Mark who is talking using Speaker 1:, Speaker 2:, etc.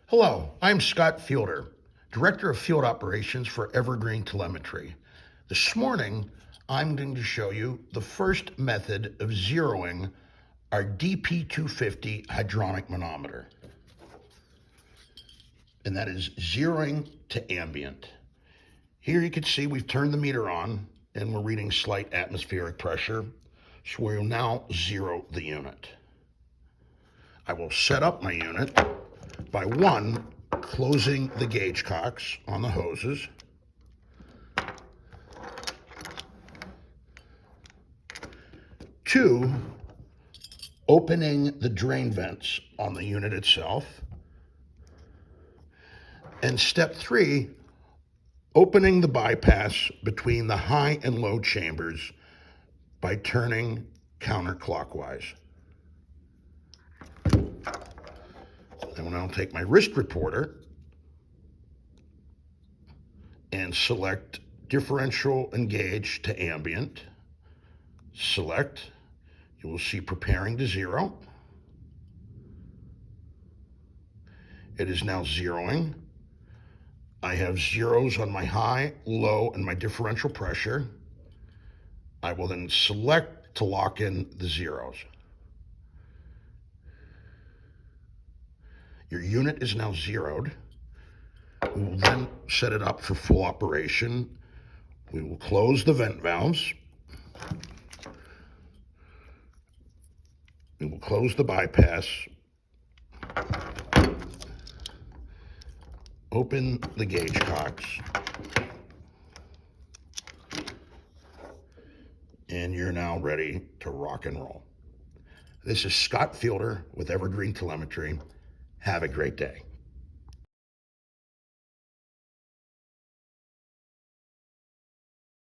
Speaker 1: Hello, I'm Scott Fielder, Director of Field Operations for Evergreen Telemetry. This morning, I'm going to show you the first method of zeroing our DP-250 hydronic manometer. And that is zeroing to ambient. Here you can see we've turned the meter on and we're reading slight atmospheric pressure. So we'll now zero the unit. I will set up my unit by one, closing the gauge cocks on the hoses. Two, opening the drain vents on the unit itself. And step three, opening the bypass between the high and low chambers by turning counterclockwise. I will now take my wrist reporter and select differential engage to ambient. Select. You will see preparing to zero. It is now zeroing. I have zeros on my high, low, and my differential pressure. I will then select to lock in the zeros. Your unit is now zeroed. We will then set it up for full operation. We will close the vent valves. We will close the bypass. Open the gauge cocks. And you're now ready to rock and roll. This is Scott Fielder with Evergreen Telemetry. Have a great day.